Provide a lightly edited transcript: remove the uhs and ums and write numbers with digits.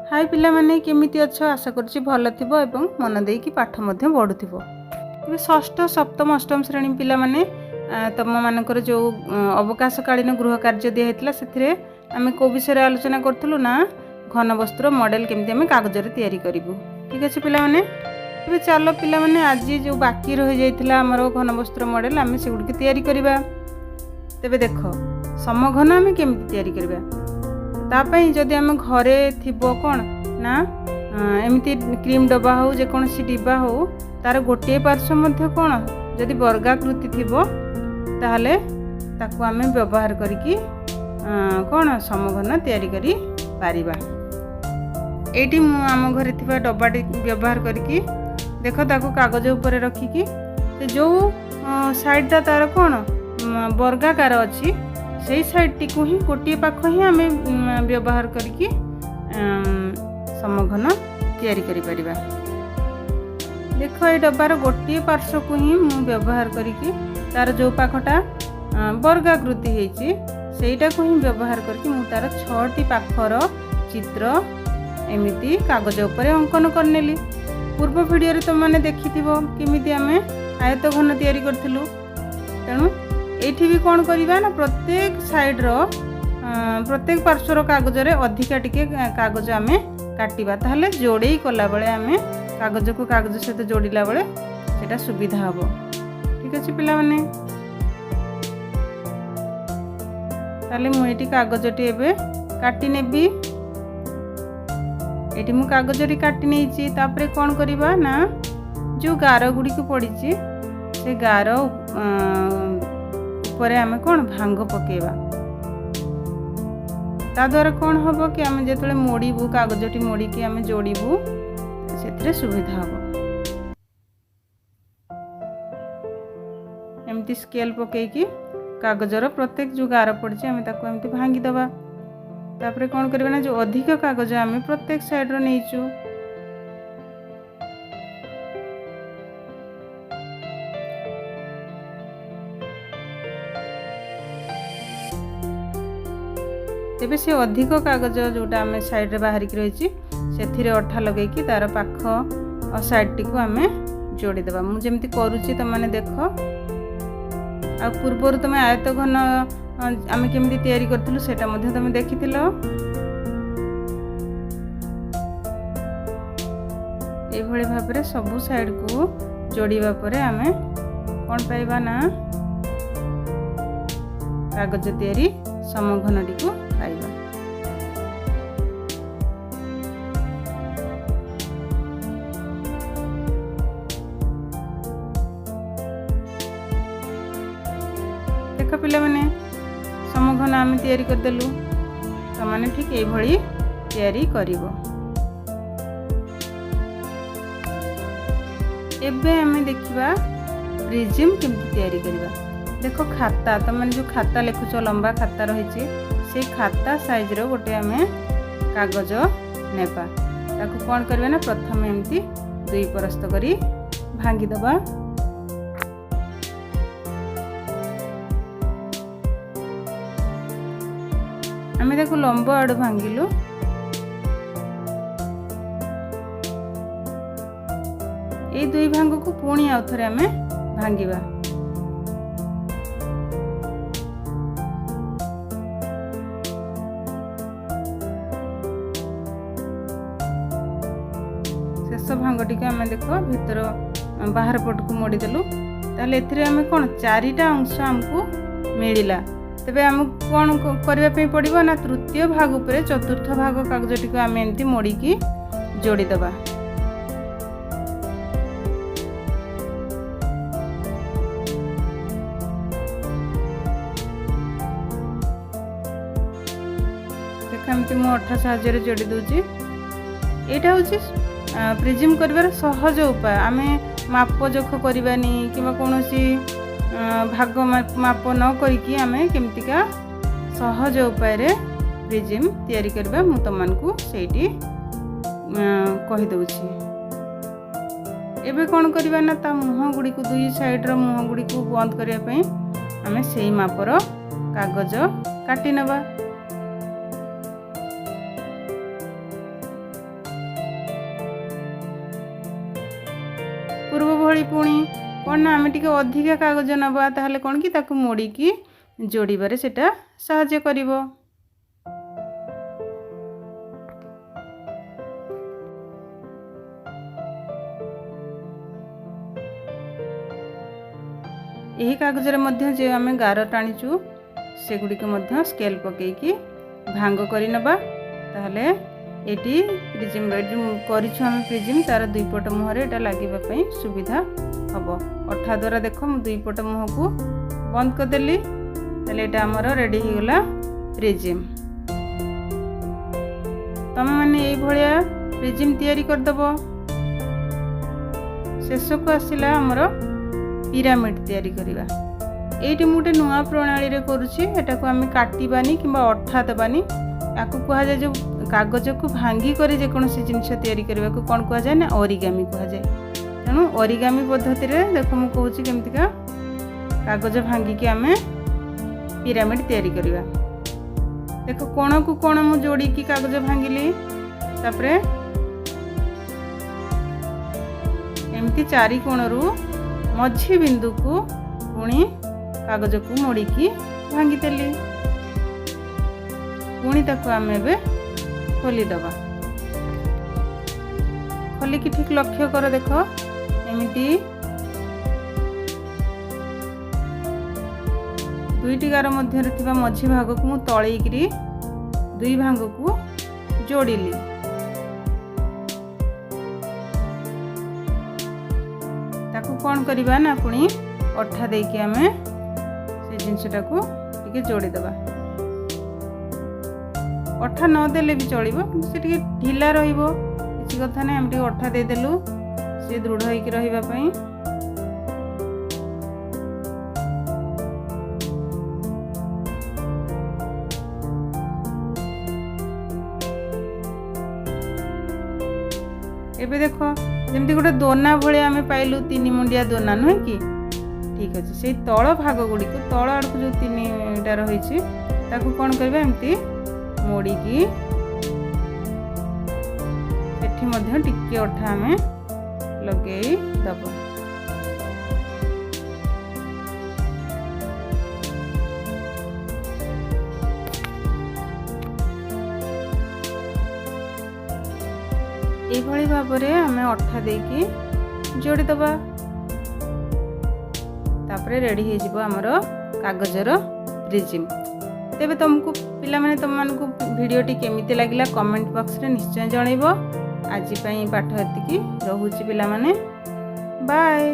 हाय पिला माने केमिति अच्छ आशा करछि भल थिबो एवं मन देई कि पाठ मध्ये पढुथिबो। तबे षष्ठ सप्तम अष्टम श्रेणी पिला माने तम मानकर जो अवकाशकालीन गृह कार्य दिया हेतला सेथिरे आमे को विषय आलोचना करथुलु ना घन वस्त्र मॉडल केमिति आमे कागज रे तयारी करिवु। ठीक अछि पिला माने तबे चलो पिला माने आज जो बाकी रहि जाइथिला हमरो घन वस्त्र मॉडल आमे सेगुड के तयारी करिबा। तबे देखो समघन आमे केमिति तयारी करिबा तापाई जदि आम घरे थिबो कोन ना एमती क्रीम डब्बा हो जे कोनसी डिब्बा हो तार गोटे पार्श्व मध्य कोन जदि वर्गाकृति थिबो ताहले ताकू आम व्यवहार करिकी कोन समघन तयारी करी पारिबा। एठी मु आम घरे थिबा डब्बाटी व्यवहार करिकी देखो ताकू कागज ऊपर रखिकी जो साइडटा तार कोन वर्गाकार अछि से साइड टी को ही गोटे पाख ही आम व्यवहार करके समघन तैयारी करि परिबा। देखो ये डब्बार गोटे पार्श्व को ही मु व्यवहार करके तार जो पाखटा वर्गाकृति होइछि सेटा को ही व्यवहार करके मु तार 6टी पाखर चित्र एमिति कागज ऊपर अंकन करनेली। पूर्व वीडियो रे तुम माने देखिथिबो केमिति आमे आयत घन तैयारी करथिलु। तेणु एठी भी कौन करिबा ना प्रत्येक साइड रो प्रत्येक पार्श्वर कागज रे अधिका टिके कागज आमे काटिबा ताहले जोड़ेई कला बेले आमे कागज को कागज सहित जोड़िला बेले सेटा सुविधा हबो। ठीक अछि पिला माने ताले मु एठी कागजटी एबे काटि नेबी। एठी मु कागजरी काटि नेइछि तापरे कोन करिबा ना जो गार गुडी को पड़ीछि से गार परे आमे कोन भांग पकेबा ता द्वारा कोन हबो कि आमे जेतले मोड़ीबू कागजटी मोड़ी कि आमे जोड़ीबू सेथरे सुविधा हबो। एमती स्केल पके कि कागजर प्रत्येक जो गार पड़छि आमे ताको एमती भांगी दबा। तापरे कोन करबा ना जो अधिक कागज आमे प्रत्येक साइड रो नेइचू तेबे से अधिक कागज जोटा आमे साइड रे बाहर की रही से अठा लगे कि तार पाख और साइड टी को आमे जोड़ी देबा। मु जेमती करूची त माने देखो आ पूर्वर तुम आयत घन आमे केमती तयारी करथिलु सेटा मध्ये तुम देखिथिलो। ए भली भाबरे सब साइड को जोड़ीबा परे आमे कोन पाइबा ना कागज तयारी समघन टी को पाइबा। देख पिला माने समघन आम तैयारी कर देलु तो माने ठीक ए भली तैयारी करिवो। एबे हमें देखिबा प्रिज्म केमती तैयारी करिबा। देखो खाता तो मैंने जो खाता लिखुच लंबा खाता रही से खाता साइज रो गोटे आमे कागज नेबा ताको कौन करबे ना प्रथम एमती दुई परस्त करी भांगी दबा। आमे देखो लंबा आड़ भांगिलु ए दुई भांग को पुणी आउ थरे आमे भांगीबा। शेष भांगटी को आम देखो भीतर बाहर पट को मोड़ी देलु ताले एथिरे आमे कोन चारिटा अंश हमको मिलिला। तबे हम कोन करबा पे पड़िबो ना तृतीय भाग ऊपर चतुर्थ भाग कागजटी को आमे एंती मोड़ी की जोड़ी दबा। देखमती मो अठा साहाय्य जोड़ी दूची। एटा होची प्रिज्म करिवार सहज उपाय। आमे माप जोख करबानी किबा कोनोसी भाग माप न करिकी आमे केमतिका सहज उपाय रे प्रिज्म तैयारी करबा मु तमनकु सेठी कहि दउची। एबे कोन करबा ना ता मुह गुडी को दुई साइड रो मुह गुडी को बंद करिया पई आमे सेही मापर कागज काटी नबा। ସେଇଭଳି ପୁଣି କ'ଣ ନା ଆମେ ଟିକେ ଅଧିକା କାଗଜ ନେବା, ତାହେଲେ କ'ଣ କି ତାକୁ ମୋଡ଼ିକି ଯୋଡ଼ିବାରେ ସେଇଟା ସାହାଯ୍ୟ କରିବ। ଏହି କାଗଜରେ ମଧ୍ୟ ଯେ ଆମେ ଗାର ଟାଣିଛୁ ସେଗୁଡ଼ିକ ମଧ୍ୟ ସ୍କେଲ ପକାଇକି ଭାଙ୍ଗ କରିନେବା। ତାହେଲେ ଏଠି ପ୍ରିଜିମ୍ କରିଛୁ ଆମେ ପ୍ରିଜିମ୍, ତାର ଦୁଇ ପଟ ମୁହଁରେ ଏଇଟା ଲାଗିବା ପାଇଁ ସୁବିଧା ହେବ। ଅଠା ଦ୍ୱାରା ଦେଖ ମୁଁ ଦୁଇ ପଟ ମୁହଁକୁ ବନ୍ଦ କରିଦେଲି। ତାହେଲେ ଏଇଟା ଆମର ରେଡ଼ି ହେଇଗଲା ପ୍ରିଜିମ୍। ତମେମାନେ ଏଇଭଳିଆ ପ୍ରିଜିମ୍ ତିଆରି କରିଦେବ। ଶେଷକୁ ଆସିଲା ଆମର ପିରାମିଡ଼ ତିଆରି କରିବା। ଏଇଠି ମୁଁ ଗୋଟେ ନୂଆ ପ୍ରଣାଳୀରେ କରୁଛି। ଏଟାକୁ ଆମେ କାଟିବାନି କିମ୍ବା ଅଠା ଦେବାନି। ୟାକୁ କୁହାଯାଏ, ଯେଉଁ କାଗଜକୁ ଭାଙ୍ଗି କରି ଯେକୌଣସି ଜିନିଷ ତିଆରି କରିବାକୁ କ'ଣ କୁହାଯାଏ ନା ଅରିଗାମି କୁହାଯାଏ। ତେଣୁ ଅରିଗାମି ପଦ୍ଧତିରେ ଦେଖ ମୁଁ କହୁଛି କେମିତିକା କାଗଜ ଭାଙ୍ଗିକି ଆମେ ପିରାମିଡ଼ ତିଆରି କରିବା। ଦେଖ କୋଣକୁ କୋଣ ମୁଁ ଯୋଡ଼ିକି କାଗଜ ଭାଙ୍ଗିଲି। ତାପରେ ଏମିତି ଚାରି କୋଣରୁ ମଝି ବିନ୍ଦୁକୁ ପୁଣି କାଗଜକୁ ମୋଡ଼ିକି ଭାଙ୍ଗିଦେଲି। ପୁଣି ତାକୁ ଆମେ ଏବେ ଖୋଲିଦେବା। ଖୋଲିକି ଠିକ୍ ଲକ୍ଷ୍ୟ କର, ଦେଖ ଏମିତି ଦୁଇଟି ଗାର ମଧ୍ୟରେ ଥିବା ମଝି ଭାଗକୁ ମୁଁ ତଳେଇକିରି ଦୁଇ ଭାଗକୁ ଯୋଡ଼ିଲି। ତାକୁ କ'ଣ କରିବା ନା ପୁଣି ଅଠା ଦେଇକି ଆମେ ସେ ଜିନିଷଟାକୁ ଟିକେ ଯୋଡ଼ିଦେବା। ଅଠା ନଦେଲେ ବି ଚଳିବ, କିନ୍ତୁ ସେ ଟିକେ ଢିଲା ରହିବ, କିଛି କଥା ନାହିଁ। ଆମେ ଟିକେ ଅଠା ଦେଇଦେଲୁ ସେ ଦୃଢ଼ ହେଇକି ରହିବା ପାଇଁ। ଏବେ ଦେଖ ଯେମିତି ଗୋଟେ ଦୋନା ଭଳିଆ ଆମେ ପାଇଲୁ, ତିନି ମୁଣ୍ଡିଆ ଦୋନା ନୁହେଁ କି? ଠିକ୍ ଅଛି। ସେଇ ତଳ ଭାଗ ଗୁଡ଼ିକୁ, ତଳ ଆଡ଼କୁ ଯେଉଁ ତିନିଟା ରହିଛି ତାକୁ କ'ଣ କରିବା, ଏମିତି ମୋଡ଼ିକି ସେଠି ମଧ୍ୟ ଟିକେ ଅଠା ଆମେ ଲଗେଇ ଦେବା। এইଭଳି ଭାବରେ ଆମେ ଅଠା ଦେଇକି ଯୋଡ଼ିଦେବା। ତାପରେ ରେଡ଼ି ହେଇଯିବ ଆମର କାଗଜର ପ୍ରିଜିମ୍। ତେବେ ତୁମକୁ ପିଲାମାନେ, ତୁମମାନଙ୍କୁ ଭିଡ଼ିଓଟି କେମିତି ଲାଗିଲା କମେଣ୍ଟ ବକ୍ସରେ ନିଶ୍ଚୟ ଜଣାଇବ। ଆଜି ପାଇଁ ପାଠ ଏତିକି ରହୁଛି ପିଲାମାନେ। ବାଏ।